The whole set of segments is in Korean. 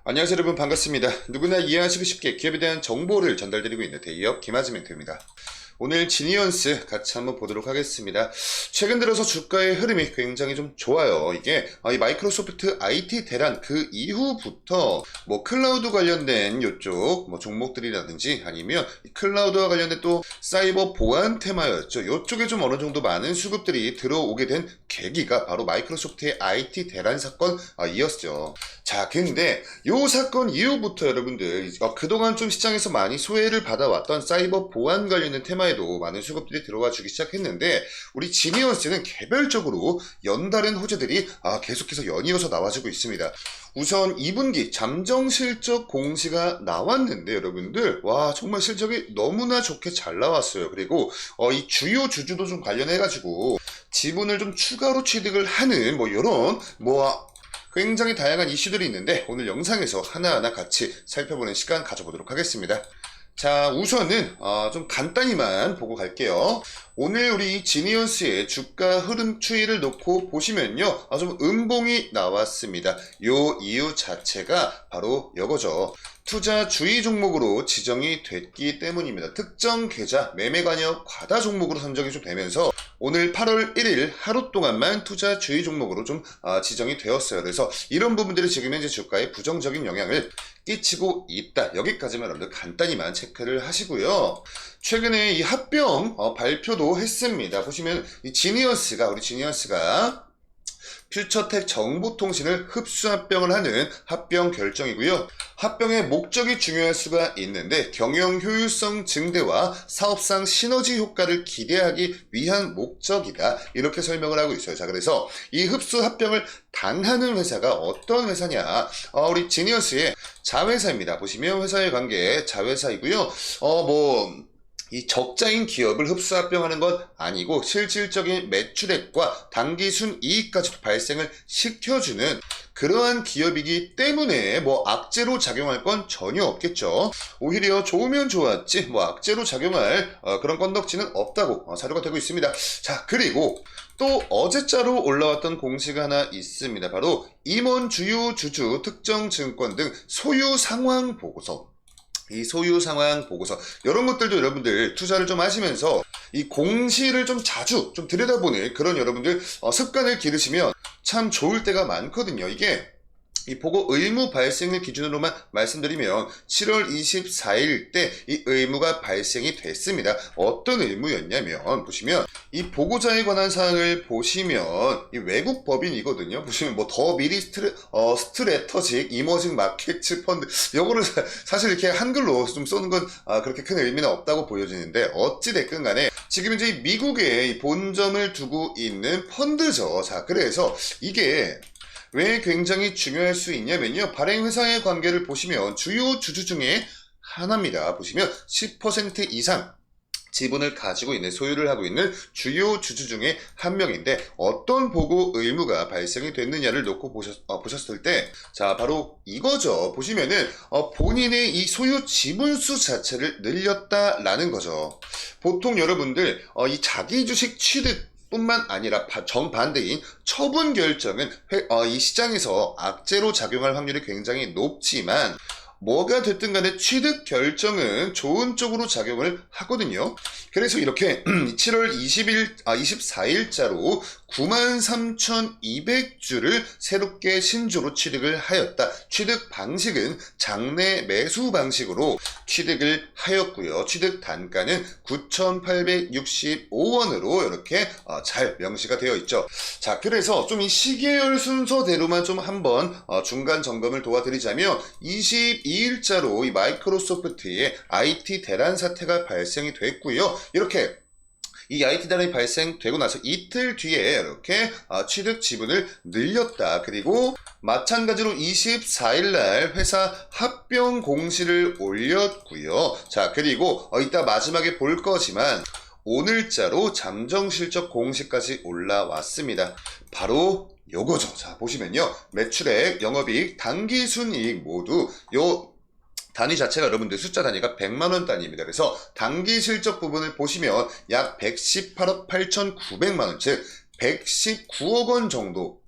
안녕하세요 여러분, 반갑습니다. 누구나 이해하시기 쉽게 기업에 대한 정보를 전달드리고 있는 대기업 김아지 멘토입니다. 오늘 지니언스 같이 한번 보도록 하겠습니다. 최근 들어서 주가의 흐름이 굉장히 좀 좋아요. 이게 이 마이크로소프트 IT 대란 그 이후부터 뭐 클라우드 관련된 요쪽 뭐 종목들이라든지 아니면 클라우드와 관련된 또 사이버 보안 테마였죠. 요쪽에 좀 어느 정도 많은 수급들이 들어오게 된 계기가 바로 마이크로소프트의 IT 대란 사건이었죠. 자, 근데 요 사건 이후부터 여러분들 그동안 좀 시장에서 많이 소외를 받아왔던 사이버 보안 관련된 테마에도 많은 수급들이 들어와 주기 시작했는데, 우리 지니언스는 개별적으로 연다른 호재들이 계속해서 연이어서 나와주고 있습니다. 우선 2분기 잠정 실적 공시가 나왔는데 여러분들, 와, 정말 실적이 너무나 좋게 잘 나왔어요. 그리고 이 주요 주주도 좀 관련해가지고 지분을 좀 추가로 취득을 하는 뭐 이런 굉장히 다양한 이슈들이 있는데, 오늘 영상에서 하나하나 같이 살펴보는 시간 가져보도록 하겠습니다. 자, 우선은 좀 간단히만 보고 갈게요. 오늘 우리 지니언스의 주가 흐름 추이를 놓고 보시면요, 좀 음봉이 나왔습니다. 요 이유 자체가 바로 이거죠. 투자 주의 종목으로 지정이 됐기 때문입니다. 특정 계좌 매매 관여 과다 종목으로 선정이 좀 되면서 오늘 8월 1일 하루 동안만 투자 주의 종목으로 좀 지정이 되었어요. 그래서 이런 부분들이 지금 현재 주가에 부정적인 영향을 끼치고 있다. 여기까지만 여러분들 간단히만 체크를 하시고요. 최근에 이 합병 발표도 했습니다. 보시면 우리 지니언스가 퓨처텍 정보통신을 흡수 합병을 하는 합병 결정이고요. 합병의 목적이 중요할 수가 있는데, 경영 효율성 증대와 사업상 시너지 효과를 기대하기 위한 목적이다. 이렇게 설명을 하고 있어요. 자, 그래서 이 흡수 합병을 당하는 회사가 어떤 회사냐? 우리 지니언스의 자회사입니다. 보시면 회사의 관계 자회사이고요. 이 적자인 기업을 흡수 합병하는 건 아니고 실질적인 매출액과 당기 순이익까지도 발생을 시켜주는 그러한 기업이기 때문에 악재로 작용할 건 전혀 없겠죠. 오히려 좋으면 좋았지 악재로 작용할 그런 건덕지는 없다고 사료가 되고 있습니다. 자, 그리고 또 어제자로 올라왔던 공시가 하나 있습니다. 바로 임원 주요 주주 특정 증권 등 소유 상황 보고서. 이 소유 상황 보고서, 이런 것들도 여러분들 투자를 좀 하시면서 이 공시를 좀 자주 좀 들여다보는 그런 여러분들 습관을 기르시면 참 좋을 때가 많거든요. 이게 이 보고 의무 발생을 기준으로만 말씀드리면 7월 24일 때 이 의무가 발생이 됐습니다. 어떤 의무였냐면, 보시면 이 보고자에 관한 사항을 보시면 이 외국 법인이거든요. 보시면 더 미리 스트레터직 이머징 마켓츠 펀드, 요거를 사실 이렇게 한글로 좀 쏘는 건 그렇게 큰 의미는 없다고 보여지는데, 어찌됐든 간에 지금 이제 미국에 이 본점을 두고 있는 펀드죠. 자, 그래서 이게 왜 굉장히 중요할 수 있냐면요, 발행회사의 관계를 보시면 주요 주주 중에 하나입니다. 보시면 10% 이상 지분을 가지고 있는, 소유를 하고 있는 주요 주주 중에 한 명인데, 어떤 보고 의무가 발생이 됐느냐를 놓고 보셨을 때, 자, 바로 이거죠. 보시면은 본인의 이 소유 지분수 자체를 늘렸다라는 거죠. 보통 여러분들 이 자기 주식 취득 뿐만 아니라 정반대인 처분 결정은 이 시장에서 악재로 작용할 확률이 굉장히 높지만, 뭐가 됐든 간에 취득 결정은 좋은 쪽으로 작용을 하거든요. 그래서 이렇게 7월 24일자로 93,200주를 새롭게 신주로 취득을 하였다. 취득 방식은 장내 매수 방식으로 취득을 하였고요. 취득 단가는 9,865원으로 이렇게 잘 명시가 되어 있죠. 자, 그래서 좀 이 시계열 순서대로만 좀 한번 중간 점검을 도와드리자면, 22일자로 이 마이크로소프트의 IT 대란 사태가 발생이 됐고요. 이렇게 이 IT 대란이 발생되고 나서 이틀 뒤에 이렇게 취득 지분을 늘렸다. 그리고 마찬가지로 24일날 회사 합병 공시를 올렸고요. 자, 그리고 이따 마지막에 볼 거지만 오늘자로 잠정 실적 공시까지 올라왔습니다. 바로 요거죠. 자, 보시면요, 매출액, 영업이익, 당기 순이익 모두 요 단위 자체가 여러분들 숫자 단위가 100만원 단위입니다. 그래서 당기 실적 부분을 보시면 약 118억 8,900만원, 즉 119억 원 정도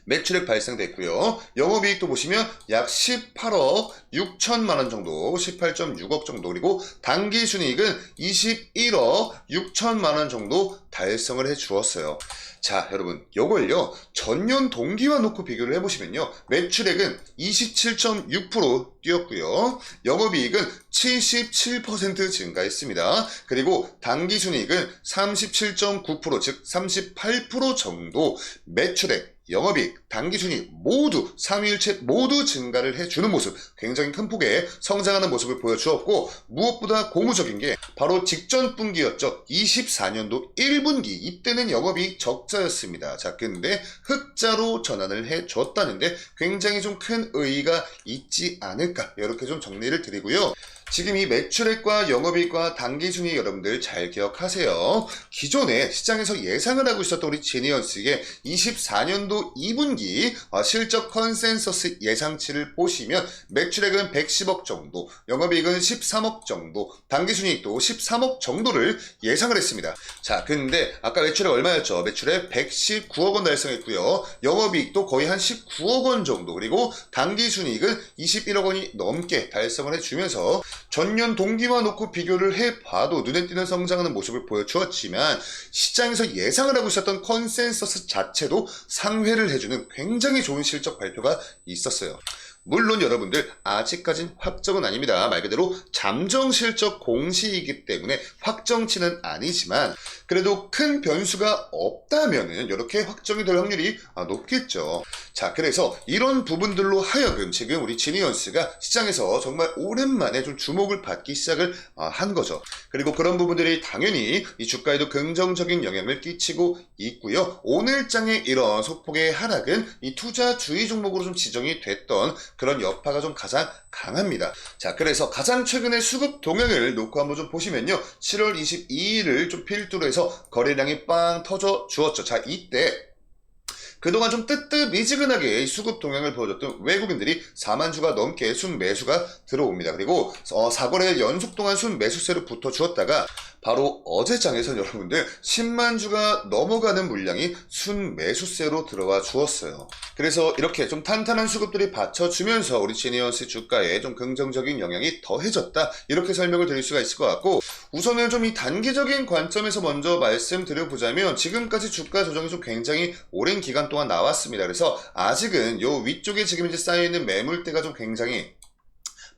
매출액 발생됐고요. 영업이익도 보시면 약 18억 6천만 원 정도, 18.6억 정도, 그리고 당기순이익은 21억 6천만 원 정도 달성을 해 주었어요. 자, 여러분, 요걸요 전년 동기와 놓고 비교를 해보시면요, 매출액은 27.6% 뛰었고요, 영업이익은 77% 증가했습니다. 그리고 당기순이익은 37.9%, 즉 38% 정도 매출액, 영업이익, 당기순이익 모두 3일째 모두 증가를 해주는 모습, 굉장히 큰 폭의 성장하는 모습을 보여주었고, 무엇보다 고무적인 게 바로 직전 분기였죠. 24년도 1분기, 이때는 영업이익 적자였습니다. 자, 근데 흑자로 전환을 해줬다는데 굉장히 좀 큰 의의가 있지 않을까, 이렇게 좀 정리를 드리고요. 지금 이 매출액과 영업이익과 당기순이익 여러분들 잘 기억하세요. 기존에 시장에서 예상을 하고 있었던 우리 지니언스의 24년도 2분기 실적 컨센서스 예상치를 보시면 매출액은 110억 정도, 영업이익은 13억 정도, 당기순이익도 13억 정도를 예상을 했습니다. 자, 근데 아까 매출액 얼마였죠? 매출액 119억 원 달성했고요. 영업이익도 거의 한 19억 원 정도, 그리고 당기순이익은 21억 원이 넘게 달성을 해주면서 전년 동기와 놓고 비교를 해봐도 눈에 띄는 성장하는 모습을 보여주었지만, 시장에서 예상을 하고 있었던 컨센서스 자체도 상회를 해주는 굉장히 좋은 실적 발표가 있었어요. 물론 여러분들 아직까진 확정은 아닙니다. 말 그대로 잠정 실적 공시이기 때문에 확정치는 아니지만, 그래도 큰 변수가 없다면은 이렇게 확정이 될 확률이 높겠죠. 자, 그래서 이런 부분들로 하여금 지금 우리 지니언스가 시장에서 정말 오랜만에 좀 주목을 받기 시작을 한 거죠. 그리고 그런 부분들이 당연히 이 주가에도 긍정적인 영향을 끼치고 있고요. 오늘장의 이런 소폭의 하락은 이 투자주의 종목으로 좀 지정이 됐던 그런 여파가 좀 가장 강합니다. 자, 그래서 가장 최근의 수급 동향을 놓고 한번 좀 보시면요, 7월 22일을 좀 필두로 해서 거래량이 빵 터져 주었죠. 자, 이때 그동안 좀 뜨뜻미지근하게 수급 동향을 보여줬던 외국인들이 4만 주가 넘게 순매수가 들어옵니다. 그리고 4거래 연속 동안 순매수세로 붙어주었다가 바로 어제장에서는 여러분들 10만 주가 넘어가는 물량이 순매수세로 들어와 주었어요. 그래서 이렇게 좀 탄탄한 수급들이 받쳐주면서 우리 지니언스 주가에 좀 긍정적인 영향이 더해졌다, 이렇게 설명을 드릴 수가 있을 것 같고, 우선은 좀 이 단기적인 관점에서 먼저 말씀드려보자면, 지금까지 주가 조정이 좀 굉장히 오랜 기간 동안 나왔습니다. 그래서 아직은 요 위쪽에 지금 이제 쌓여있는 매물대가 좀 굉장히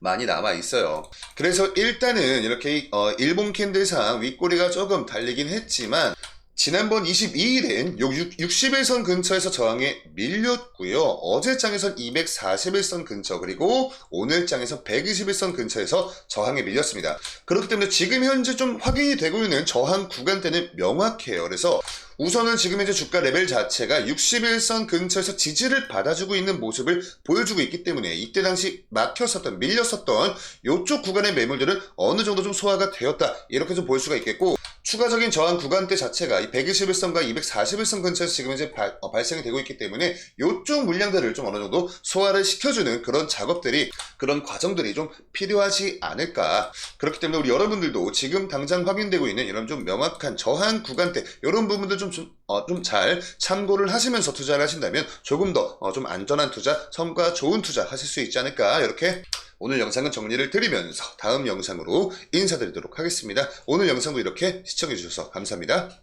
많이 남아 있어요. 그래서 일단은 이렇게 일본 캔들상 윗꼬리가 조금 달리긴 했지만, 지난번 22일엔 60일선 근처에서 저항에 밀렸고요. 어제장에선 241선 근처, 그리고 오늘장에서 121선 근처에서 저항에 밀렸습니다. 그렇기 때문에 지금 현재 좀 확인이 되고 있는 저항 구간대는 명확해요. 그래서 우선은 지금 현재 주가 레벨 자체가 61선 근처에서 지지를 받아주고 있는 모습을 보여주고 있기 때문에, 이때 당시 막혔었던, 밀렸었던 이쪽 구간의 매물들은 어느 정도 좀 소화가 되었다, 이렇게 좀 볼 수가 있겠고, 추가적인 저항 구간대 자체가 이 121선과 241선 근처에서 지금 이제 발생이 되고 있기 때문에 이쪽 물량들을 좀 어느 정도 소화를 시켜주는 그런 작업들이, 그런 과정들이 좀 필요하지 않을까. 그렇기 때문에 우리 여러분들도 지금 당장 확인되고 있는 이런 좀 명확한 저항 구간대, 이런 부분들 좀 잘 참고를 하시면서 투자를 하신다면 조금 더 좀 안전한 투자, 성과 좋은 투자 하실 수 있지 않을까, 이렇게 오늘 영상은 정리를 드리면서 다음 영상으로 인사드리도록 하겠습니다. 오늘 영상도 이렇게 시청해주셔서 감사합니다.